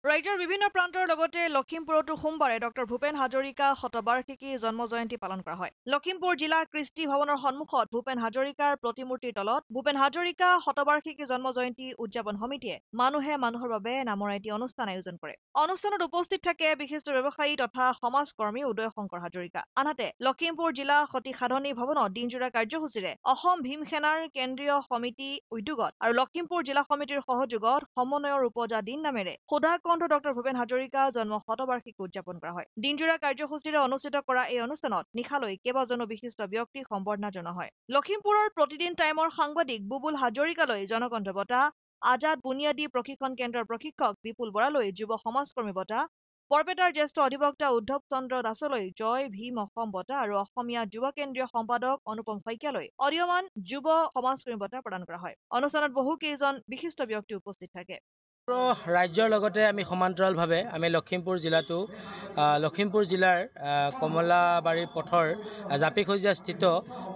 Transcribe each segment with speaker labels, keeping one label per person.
Speaker 1: ৰাজ্যৰ বিভিন্ন প্ৰান্তৰ লগতে লখিমপুৰতো সোমবাৰে ডক্টৰ ভূপেন হাজৰিকা শতবাৰ্ষিকী জন্ম জয়ন্তী পালন কৰা হয়। লখিমপুৰ জিলা কৃষ্টি ভৱনৰ সন্মুখত ভূপেন হাজৰিকাৰ প্ৰতিমূৰ্তিৰ তলত ভূপেন হাজৰিকা শতবাৰ্ষিকী জন্ম জয়ন্তী উদযাপন সমিতিয়ে মানুহে মানুহৰ বাবে নামৰ এটি অনুষ্ঠান আয়োজন কৰে। অনুষ্ঠানত উপস্থিত থাকে বিশিষ্ট ব্যৱসায়ী তথা সমাজকৰ্মী উদয় শংকৰ হাজৰিকা। আনহাতে লখিমপুৰ জিলা সতী সাধনী ভৱনত দিনজোৰা কাৰ্যসূচীৰে অসম ভীম সেনাৰ কেন্দ্ৰীয় সমিতি উদ্যোগত আৰু লখিমপুৰ জিলা সমিতিৰ সহযোগত সমন্বয়ৰ উপজা দিন নামেৰে ডক্টৰ ভূপেন হাজৰিকা জন্ম শতবাৰ্ষিকী উদযাপন কৰা হয়। দিনজোৰা কাৰ্যসূচীৰে অনুষ্ঠিত কৰা এই অনুষ্ঠানত নিশালৈ কেইবাজনো বিশিষ্ট ব্যক্তিক সম্বৰ্ধনা জনোৱা হয়। লখিমপুৰৰ প্ৰতিদিন টাইমৰ সাংবাদিক বুবুল হাজৰিকালৈ জনকণ্ঠ বঁটা, আজাদ বুনিয়াদী প্ৰশিক্ষণ কেন্দ্ৰৰ প্ৰশিক্ষক বিপুল বৰালৈ যুৱ সমাজকৰ্মী বঁটা, বৰপেটাৰ জ্যেষ্ঠ অধিবক্তা উদ্ধৱ চন্দ্ৰ দাসলৈ জয় ভীম অসম বঁটা আৰু অসমীয়া যুৱ কেন্দ্ৰীয় সম্পাদক অনুপম শইকীয়ালৈ অদীয়মান যুৱ সমাজকৰ্মী বঁটা প্ৰদান কৰা হয়। অনুষ্ঠানত বহু কেইজন বিশিষ্ট ব্যক্তি উপস্থিত থাকে।
Speaker 2: ৰাজ্যৰ লগতে আমি সমান্তৰালভাৱে আমি লখিমপুৰ জিলাৰ কমলাবাৰী পথৰ জাপিখজিয়া স্থিত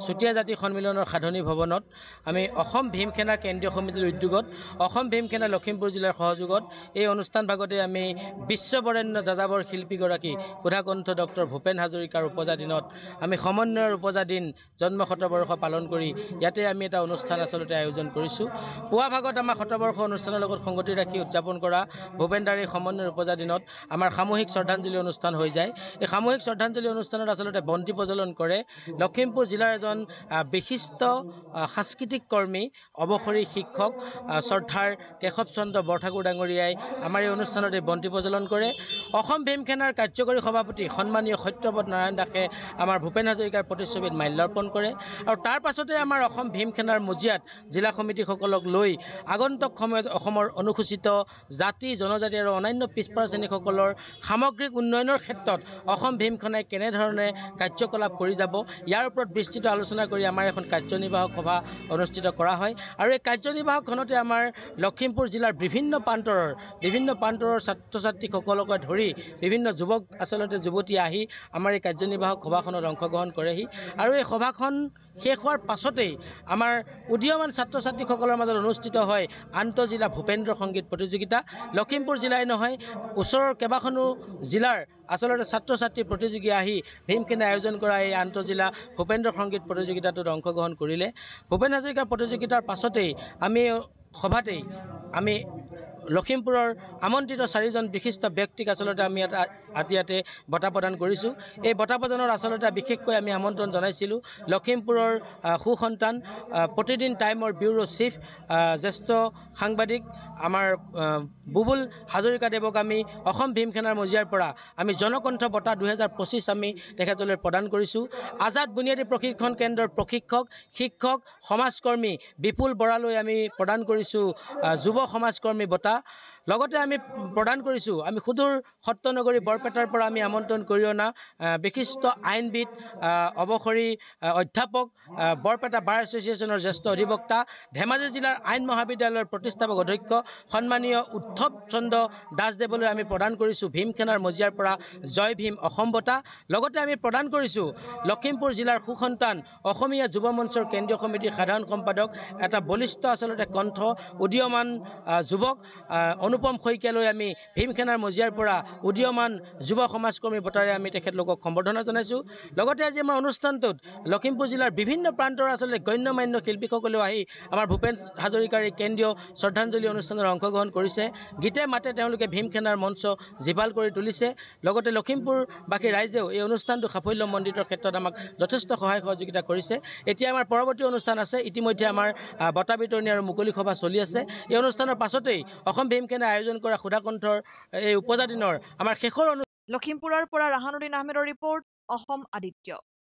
Speaker 2: চুতীয়া জাতি সন্মিলনৰ সাধনী ভৱনত আমি অসম ভীম সেনা কেন্দ্ৰীয় সমিতিৰ উদ্যোগত অসম ভীম সেনা লখিমপুৰ জিলাৰ সহযোগত এই অনুষ্ঠান ভাগতে আমি বিশ্ববৰেণ্য যাযাবৰ শিল্পীগৰাকী সুধাকণ্ঠ ডক্টৰ ভূপেন হাজৰিকাৰ উপজা দিনত আমি সমন্বয়ৰ উপজা দিন জন্ম শতবৰ্ষ পালন কৰি ইয়াতে আমি এটা অনুষ্ঠান আচলতে আয়োজন কৰিছোঁ। পুৱা ভাগত আমাৰ শতবৰ্ষ অনুষ্ঠানৰ লগত সংগতি ৰাখি উদযাপন কৰা ভূপেনদাৰ এই সমন্বয়ৰ উপজা দিনত আমাৰ সামূহিক শ্ৰদ্ধাঞ্জলি অনুষ্ঠান হৈ যায়। এই সামূহিক শ্ৰদ্ধাঞ্জলি অনুষ্ঠানত আচলতে বন্তি প্ৰজ্বলন কৰে লখিমপুৰ জিলাৰ এজন বিশিষ্ট সাংস্কৃতিক কৰ্মী অৱসৰী শিক্ষক শ্ৰদ্ধাৰ কেশৱ চন্দ্ৰ বৰঠাকুৰ ডাঙৰীয়াই আমাৰ এই অনুষ্ঠানত এই বন্তি প্ৰজ্বলন কৰে। অসম ভীম সেনাৰ কাৰ্যকৰী সভাপতি সন্মানীয় সত্যপদ নাৰায়ণ দাসে আমাৰ ভূপেন হাজৰিকাৰ প্ৰতিচ্ছবিত মাল্যাৰ্পণ কৰে আৰু তাৰ পাছতে আমাৰ অসম ভীম সেনাৰ মজিয়াত জিলা সমিতিসকলক লৈ আগন্তুক সময়ত অসমৰ অনুসূচিত জাতি জনজাতি আৰু অন্যান্য পিছপৰা শ্ৰেণীসকলৰ সামগ্ৰিক উন্নয়নৰ ক্ষেত্ৰত অসম ভীম সেনাই কেনেধৰণে কাৰ্যকলাপ কৰি যাব ইয়াৰ ওপৰত বিস্তৃত আলোচনা কৰি আমাৰ এখন কাৰ্যনিৰ্বাহক সভা অনুষ্ঠিত কৰা হয় আৰু এই কাৰ্যনিৰ্বাহকখনতে আমাৰ লখিমপুৰ জিলাৰ বিভিন্ন প্ৰান্তৰৰ ছাত্ৰ ছাত্ৰীসকলকে ধৰি বিভিন্ন যুৱতী আহি আমাৰ এই কাৰ্যনিৰ্বাহক সভাখনত অংশগ্ৰহণ কৰেহি আৰু এই সভাখন শেষ হোৱাৰ পাছতেই আমাৰ উদীয়মান ছাত্ৰ ছাত্ৰীসকলৰ মাজত অনুষ্ঠিত হয় আন্তঃজিলা ভূপেন্দ্ৰ সংগীত প্ৰতিযোগিতা। লখিমপুৰ জিলাই নহয় ওচৰৰ কেইবাখনো জিলাৰ আচলতে ছাত্ৰ ছাত্ৰী প্ৰতিযোগী আহি ভীম সেনাই আয়োজন কৰা এই আন্তঃজিলা ভূপেন্দ্ৰ সংগীত প্ৰতিযোগিতাটোত অংশগ্ৰহণ কৰিলে। ভূপেন হাজৰিকাৰ প্ৰতিযোগিতাৰ পাছতেই আমি লখিমপুৰৰ আমন্ত্ৰিত 4জন বিশিষ্ট ব্যক্তিক আচলতে আমি আজি ইয়াতে বঁটা প্ৰদান কৰিছোঁ। এই বঁটা প্ৰদানৰ আচলতে বিশেষকৈ আমি আমন্ত্ৰণ জনাইছিলোঁ লখিমপুৰৰ সুসন্তান প্ৰতিদিন টাইমৰ ব্যুৰ' চিফ জ্যেষ্ঠ সাংবাদিক আমাৰ বুবুল হাজৰিকাদেৱক আমি অসম ভীম সেনাৰ মজিয়াৰ পৰা আমি জনকণ্ঠ বঁটা 2025 আমি তেখেতলৈ প্ৰদান কৰিছোঁ। আজাদ বুনিয়াদী প্ৰশিক্ষণ কেন্দ্ৰৰ প্ৰশিক্ষক শিক্ষক সমাজকৰ্মী বিপুল বৰালৈ আমি প্ৰদান কৰিছোঁ যুৱ সমাজকৰ্মী বঁটা। লগতে আমি প্ৰদান কৰিছোঁ আমি সুদূৰ সত্যনগৰী বৰপেটাৰ পৰা আমি আমন্ত্ৰণ কৰি অনা বিশিষ্ট আইনবিদ অৱসৰী অধ্যাপক বৰপেটা বাৰ এছ'চিয়েশ্যনৰ জ্যেষ্ঠ অধিবক্তা ধেমাজি জিলাৰ আইন মহাবিদ্যালয়ৰ প্ৰতিষ্ঠাপক অধ্যক্ষ সন্মানীয় উদ্ধৱ চন্দ্ৰ দাসদেৱলৈ আমি প্ৰদান কৰিছোঁ ভীম সেনাৰ মজিয়াৰ পৰা জয় ভীম অসম বঁটা। লগতে আমি প্ৰদান কৰিছোঁ লখিমপুৰ জিলাৰ সুসন্তান অসমীয়া যুৱ মঞ্চৰ কেন্দ্ৰীয় সমিতিৰ সাধাৰণ সম্পাদক এটা বলিষ্ঠ আচলতে কণ্ঠ উদীয়মান যুৱক অনুপম শইকীয়ালৈ আমি ভীম সেনাৰ মজিয়াৰ পৰা উদীয়মান যুৱ সমাজকৰ্মী বঁটাৰে আমি তেখেতলোকক সম্বৰ্ধনা জনাইছোঁ। লগতে আজি আমাৰ অনুষ্ঠানটোত লখিমপুৰ জিলাৰ বিভিন্ন প্ৰান্তৰ আচলতে গণ্যমান্য শিল্পীসকলেও আহি আমাৰ ভূপেন হাজৰিকাৰ এই কেন্দ্ৰীয় শ্ৰদ্ধাঞ্জলি অনুষ্ঠানত অংশগ্ৰহণ কৰিছে। গীতে মাতে তেওঁলোকে ভীম সেনাৰ মঞ্চ জীপাল কৰি তুলিছে। লগতে লখিমপুৰবাসী ৰাইজেও এই অনুষ্ঠানটো সাফল্যমণ্ডিতৰ ক্ষেত্ৰত আমাক যথেষ্ট সহায় সহযোগিতা কৰিছে। এতিয়া আমাৰ পৰৱৰ্তী অনুষ্ঠান আছে। ইতিমধ্যে আমাৰ বঁটা বিতৰণী আৰু মুকলি সভা চলি আছে। এই অনুষ্ঠানৰ পাছতেই অসম ভীম সেনাই আয়োজন কৰা সুধাকণ্ঠৰ এই উপজা দিনৰ আমাৰ শেষৰ
Speaker 1: লখিমপুৰৰ পৰা ৰাহানুদ্দিন আহমেদৰ ৰিপৰ্ট, অসম আদিত্য।